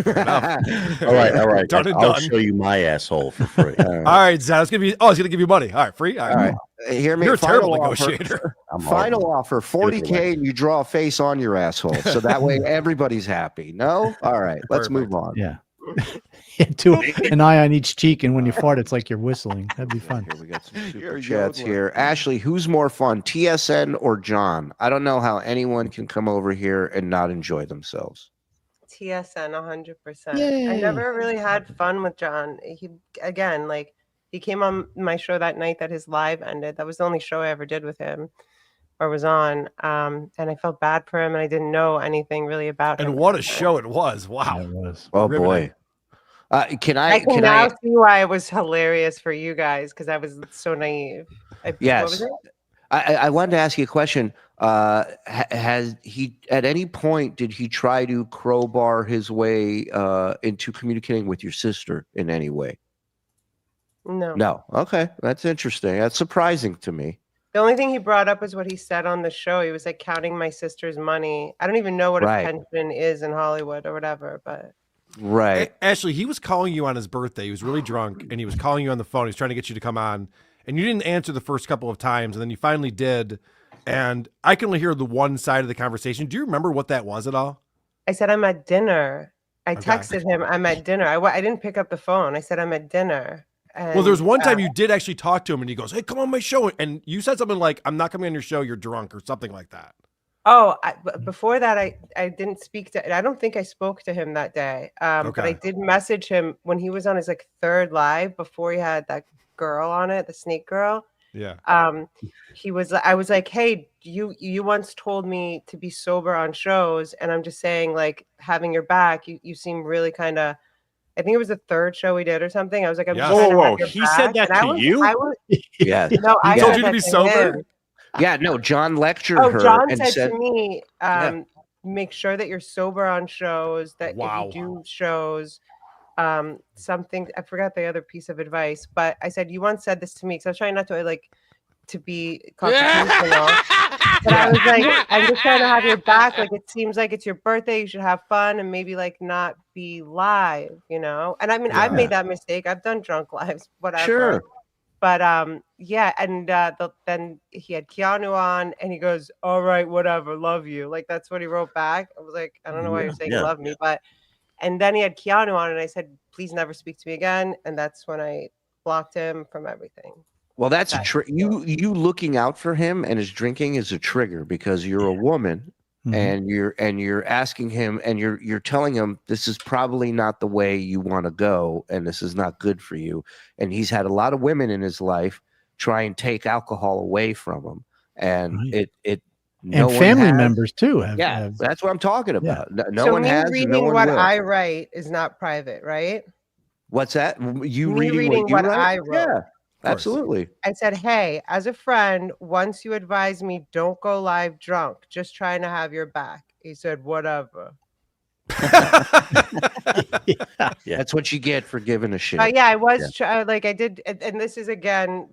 All right. Done and I'll done. show you my asshole for free. All right, Zach. It's gonna give you money. All right, free. All right. All right. Hear me. You're a terrible Final offer. negotiator. Final offer: 40K, and you draw a face on your asshole, so that way everybody's happy. No. All right. Let's move on. Yeah. An eye on each cheek, and when you fart, it's like you're whistling. That'd be fun. Here we got some super chats here. Ashley, who's more fun, TSN or John? I don't know how anyone can come over here and not enjoy themselves. TSN 100%. I Yay. never really had fun with John. He came on my show that night that his live ended. That was the only show I ever did with him or was on. And I felt bad for him and I didn't know anything really about him. And what a show it was! Wow. It was. Oh Riveting. boy. Can I? I can now see why it was hilarious for you guys because I was so naive. What Yes. was it? I wanted to ask you a question. Has he, at any point, did he try to crowbar his way into communicating with your sister in any way? No. No. Okay, that's interesting. That's surprising to me. The only thing he brought up was what he said on the show. He was like counting my sister's money. I don't even know what Right. a pension is in Hollywood or whatever, but Right. Ashley, he was calling you on his birthday. He was really drunk, and he was calling you on the phone. He was trying to get you to come on, and you didn't answer the first couple of times, and then you finally did. And I can only hear the one side of the conversation. Do you remember what that was at all? I said I'm at dinner. I Okay. texted him I'm at dinner. I didn't pick up the phone. I said I'm at dinner. And, Well, there's one time you did actually talk to him, and he goes, "Hey, come on my show," and you said something like, "I'm not coming on your show. You're drunk," or something like that. Before that, I didn't speak to. I don't think I spoke to him that day. But I Okay. did message him when he was on his third live before he had that girl on it, the snake girl. Yeah. I was like, hey, you once told me to be sober on shows, and I'm just saying, having your back, you seem really kind of. I think it was the third show we did or something. I was like, I'm Yeah. just trying to Whoa, have whoa, your he back. said that And to you? Yeah. No, I told said you to that be sober? him. Yeah. No. John lectured Oh, her John and said to me, Yeah. make sure that you're sober on shows, that Wow. if you do shows, something, I forgot the other piece of advice, but I said, you once said this to me, because I was trying not to to be confrontational. But I was like, I'm just trying to have your back. It seems like it's your birthday. You should have fun and maybe not be live, And I mean, I've Yeah. made that mistake. I've done drunk lives, whatever. Sure. But yeah, and then he had Keanu on, and he goes, "All right, whatever, love you." That's what he wrote back. I was like, I don't know why you're saying Yeah. love me, but and then he had Keanu on, and I said, "Please never speak to me again." And that's when I blocked him from everything. Well, that's you looking out for him and his drinking is a trigger because you're a woman and you're asking him and you're telling him this is probably not the way you want to go and this is not good for you. And he's had a lot of women in his life try and take alcohol away from him, and no one family has. members too. That's what I'm talking about. No So one me has. reading No one what will. I write is not private, right? What's that? You Me reading what you write? I wrote. Yeah, absolutely. I said, hey, as a friend, once you advise me, don't go live drunk, just trying to have your back. He said, whatever. That's what you get for giving a shit. Yeah, I was I did, and this is again,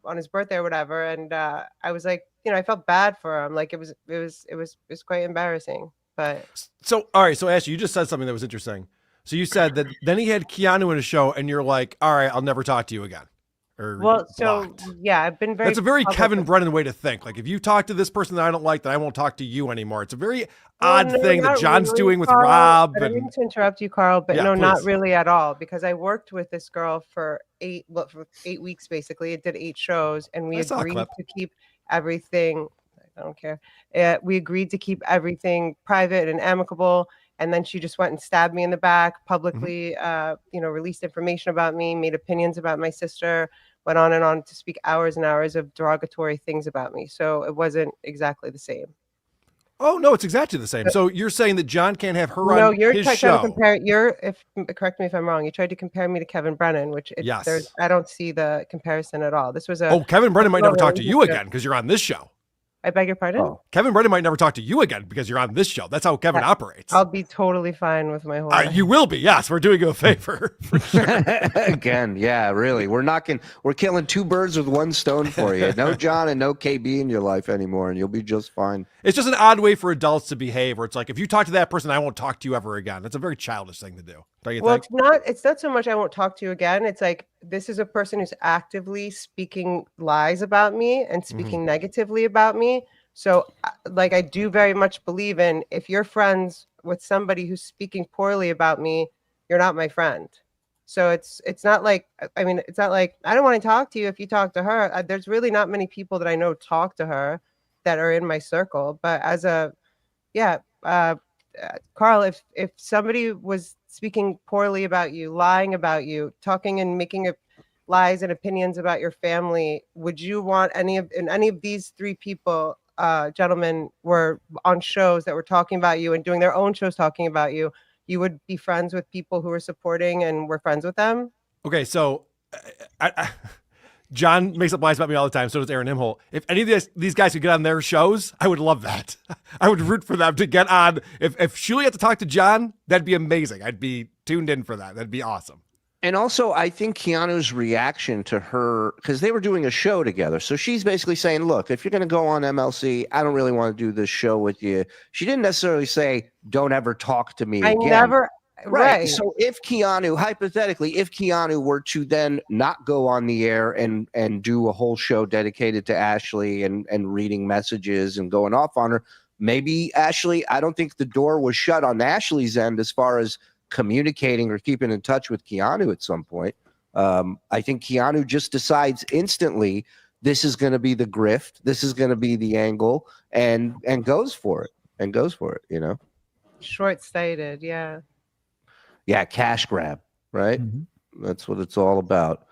on his birthday or whatever, and I was like, I felt bad for him. It was quite embarrassing. But So, all right. So, Ashley, you just said something that was interesting. So you said that then he had Keanu in a show, and you're like, all right, I'll never talk to you again. Or blocked. Yeah, I've been very. That's a very public Kevin with- Brennan way to think. If you talk to this person that I don't like, then I won't talk to you anymore. It's a very odd thing that not John's really, doing with Carl. Rob. I don't And mean to interrupt you, Carl, but Yeah, no, not please. really at all. Because I worked with this girl for 8 weeks, basically. It did 8 shows, and we I saw a agreed clip. to keep everything. I don't care. We agreed to keep everything private and amicable. And then she just went and stabbed me in the back publicly. Released information about me, made opinions about my sister. Went on and on to speak hours and hours of derogatory things about me. So it wasn't exactly the same. Oh no, it's exactly the same. So you're saying that John can't have her No, on you're his trying show? to compare. Correct me if I'm wrong. You tried to compare me to Kevin Brennan, which Yes. I don't see the comparison at all. This was a. Oh, Kevin Brennan might never talk to you relationship. again because you're on this show. I beg your pardon? Oh. Kevin Brennan might never talk to you again because you're on this show. That's how Kevin operates. I'll be totally fine with my whole. You will be. Yes, we're doing you a favor. For sure. Again, yeah, really. We're killing two birds with one stone for you. No John and no KB in your life anymore, and you'll be just fine. It's just an odd way for adults to behave where it's like, if you talk to that person, I won't talk to you ever again. That's a very childish thing to do. Don't you think? It's not so much I won't talk to you again. It's like, this is a person who's actively speaking lies about me and speaking negatively about me. So like, I do very much believe in, if you're friends with somebody who's speaking poorly about me, you're not my friend. So it's not like, I mean, it's not like I don't want to talk to you if you talk to her. There's really not many people that I know talk to her that are in my circle. But as Carl, if somebody was speaking poorly about you, lying about you, talking and making lies and opinions about your family, would you want any of these three people, gentlemen, were on shows that were talking about you and doing their own shows talking about you, you would be friends with people who were supporting and were friends with them? Okay, so John makes up lies about me all the time. So does Aaron Himholt. If any of these guys could get on their shows, I would love that. I would root for them to get on. If Shuli had to talk to John, that'd be amazing. I'd be tuned in for that. That'd be awesome. And also, I think Keanu's reaction to her, because they were doing a show together. So she's basically saying, look, if you're going to go on MLC, I don't really want to do this show with you. She didn't necessarily say, don't ever talk to me again. Right. So if Keanu, hypothetically, if Keanu were to then not go on the air and do a whole show dedicated to Ashley and reading messages and going off on her, maybe Ashley, I don't think the door was shut on Ashley's end as far as communicating or keeping in touch with Keanu at some point. I think Keanu just decides instantly, this is going to be the grift, this is going to be the angle, and goes for it, you know? Short-sighted, yeah. Yeah, cash grab, right? That's what it's all about.